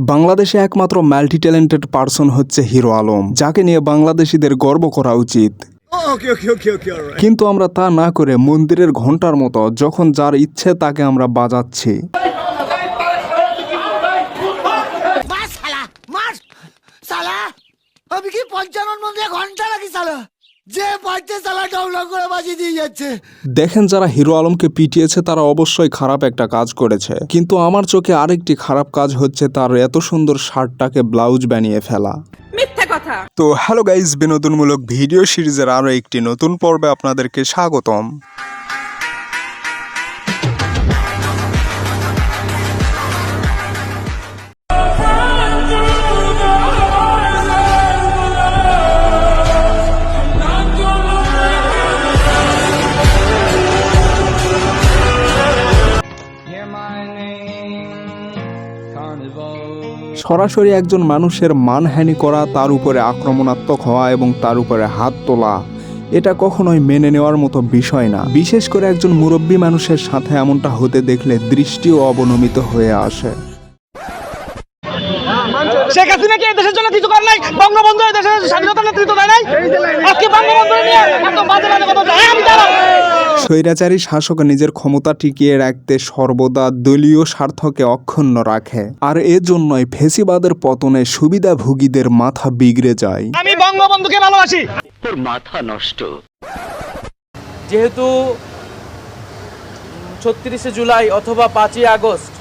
বাংলাদেশে একমাত্র multi talented person হচ্ছে হিরো আলম, যাকে নিয়ে বাংলাদেশিদের গর্ব করা উচিত। কিন্তু আমরা তা না করে মন্দিরের ঘন্টার মতো যখন যার ইচ্ছে তাকে আমরা বাজাচ্ছি। দেখেন, যারা হিরো আলমকে পিটিয়েছে তারা অবশ্যই খারাপ একটা কাজ করেছে, কিন্তু আমার চোখে আরেকটি খারাপ কাজ হচ্ছে তার এত সুন্দর শার্টটাকে ব্লাউজ বানিয়ে ফেলা। তো হ্যালো গাইজ, বিনোদনমূলক ভিডিও সিরিজের আরো একটি নতুন পর্বে আপনাদেরকে স্বাগতম। সরাসরি একজন মানুষের মানহানি করা, তার উপরে আক্রমণাত্মক হওয়া এবং তার উপরে হাত তোলা, এটা কখনোই মেনে নেওয়ার মতো বিষয় না। বিশেষ করে একজন মুরব্বী মানুষের সাথে এমনটা হতে দেখলে দৃষ্টিও অবনমিত হয়ে আসে। শেখ হাসিনা কি দেশের জন্য কিছু করে নাই? বঙ্গবন্ধু দেশের স্বাধীনতা নেতৃত্ব দেয় নাই? আজকে বঙ্গবন্ধু নিয়ে এত বাজে বাজে কথা বলে আমি দাঁড়াও। স্বৈরাচারী শাসক নিজের ক্ষমতা টিকিয়ে রাখতে সর্বদা দলীয় স্বার্থকে অক্ষুণ্ণ রাখে, আর এজন্যই ফ্যাসিবাদের পতনে সুবিধাভোগীদের মাথা বিগড়ে যায়। আমি বঙ্গবন্ধুকে ভালোবাসি। তোর মাথা নষ্ট। যেহেতু ৩৬শে জুলাই অথবা ৫ই আগস্ট,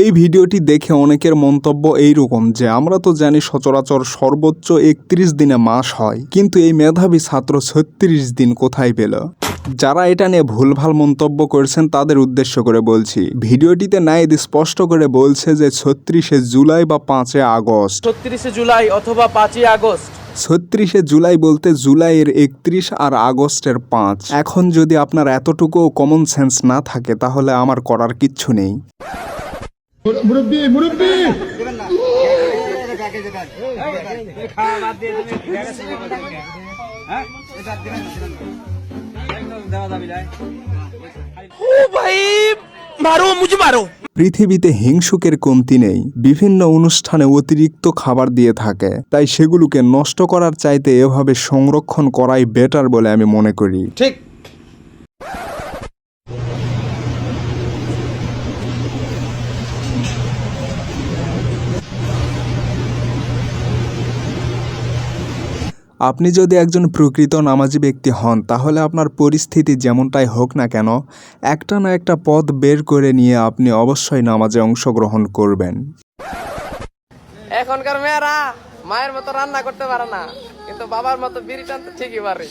এই ভিডিওটি দেখে অনেকের মন্তব্য এইরকম যে আমরা তো জানি সচরাচর সর্বোচ্চ ৩১ দিনে মাস হয়, কিন্তু এই মেধাবী ছাত্র ৩৬ দিন কোথায় পেল? যারা এটা নিয়ে ভুলভাল মন্তব্য করেছেন তাদের উদ্দেশ্য করে বলছি, ভিডিওটিতে নাইদ স্পষ্ট করে বলছে যে ৩৬শে জুলাই বা ৫ই আগস্ট। ৩৬শে জুলাই অথবা ৫ই আগস্ট। ৩৬শে জুলাই বলতে জুলাইয়ের ৩১ আর আগস্টের ৫। এখন যদি আপনার এতটুকু কমন সেন্স না থাকে তাহলে আমার করার কিচ্ছু নেই। পৃথিবীতে হিংসুকের কমতি নেই, বিভিন্ন অনুষ্ঠানে অতিরিক্ত খাবার দিয়ে থাকে, তাই সেগুলোকে নষ্ট করার চাইতে এভাবে সংরক্ষণ করাই বেটার বলে আমি মনে করি। ঠিক। আপনি যদি একজন প্রকৃত নামাজি ব্যক্তি হন তাহলে আপনার পরিস্থিতি যেমনটাই হোক না কেন, একটা না একটা পথ বের করে নিয়ে আপনি অবশ্যই নামাজে অংশগ্রহণ করবেন। এখনকার মেয়েরা মায়ের মতো রান্না করতে পারে না, কিন্তু বাবার মতো বিড়ি টানতে ঠিকই পারে।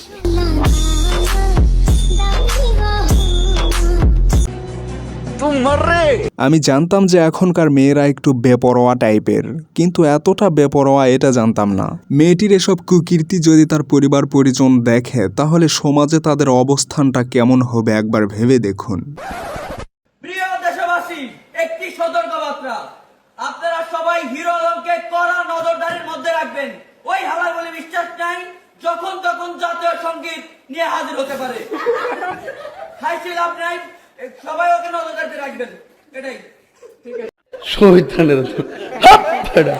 আমি জানতাম যে এখনকার মেয়েরা একটু বেপরোয়া টাইপের, কিন্তু এতটা বেপরোয়া এটা জানতাম না। মেয়েটির এসব কুকীর্তি যদি তার পরিবার পরিজন দেখে তাহলে সমাজে তাদের অবস্থানটা কেমন হবে একবার ভেবে দেখুন। প্রিয় দেশবাসী, একটি সতর্কবার্তা, আপনারা সবাই হিরো আলমকে কড়া নজরদারির মধ্যে রাখবেন। ওই হালার বলে বিশ্বাস নাই, যখন তখন জাতীয় সঙ্গীত নিয়ে হাজির হতে পারে। হাইছিল আপনার সবাই ওকে নজরদারিতে রাখবেন, এটাই।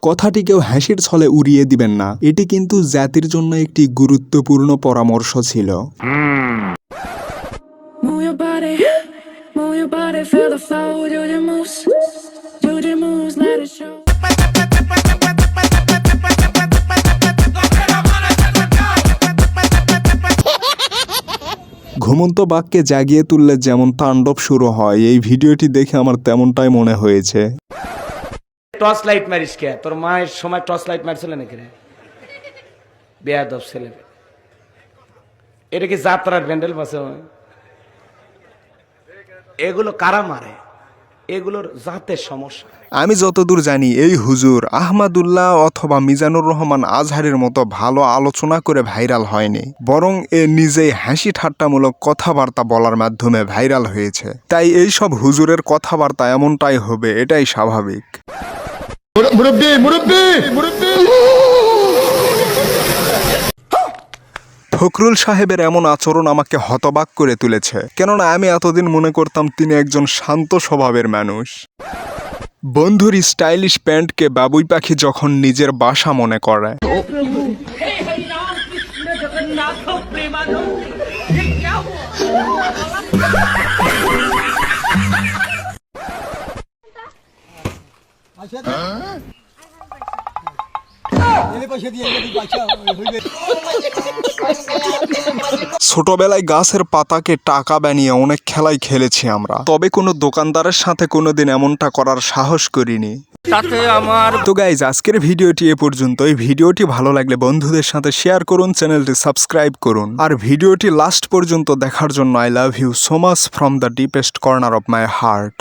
কথাটি কেউ হাসির ছলে উড়িয়ে দিবেন না, এটি কিন্তু জাতির জন্য একটি গুরুত্বপূর্ণ পরামর্শ ছিল। ঘুমন্ত বাঘকে জাগিয়ে তুললে যেমন তাণ্ডব শুরু হয়, এই ভিডিওটি দেখে আমার তেমনটাই মনে হয়েছে। টর্চ লাইট মারিস কে? তোর মায়ের সময় টর্চ লাইট মারছিল নাকি রে? বেয়াদব ছেলে। এটা কি যাত্রার ব্যান্ডেল পাশে? এগুলো কারা মারে? এগুলোর জাতের সমস্যা। আমি যতদূর জানি এই হুজুর আহমদুল্লাহ অথবা মিজানুর রহমান আজহারের মতো ভালো আলোচনা করে ভাইরাল হয়নি, বরং এ নিজেই হাসি ঠাট্টামূলক কথাবার্তা বলার মাধ্যমে ভাইরাল হয়েছে। তাই এই সব হুজুরের কথাবার্তা এমনটাই হবে, এটাই স্বাভাবিক। ফখরুল সাহেবের এমন আচরণ আমাকে হতবাক করে তুলেছে, কেননা আমি এতদিন মনে করতাম তিনি একজন শান্ত স্বভাবের মানুষ। বন্ধুর স্টাইলিশ প্যান্টকে বাবুই পাখি যখন নিজের বাসা মনে করে। ছোটবেলায় গাছের পাতাকে টাকা বানিয়ে অনেক খেলাই খেলেছি আমরা, তবে কোনো দোকানদারের সাথে কোনোদিন এমনটা করার সাহস করিনি। তো গাইজ, আজকের ভিডিওটি এ পর্যন্ত। এই ভিডিওটি ভালো লাগলে বন্ধুদের সাথে শেয়ার করুন, চ্যানেলটি সাবস্ক্রাইব করুন, আর ভিডিওটি লাস্ট পর্যন্ত দেখার জন্য I love you so much from the deepest corner of my heart.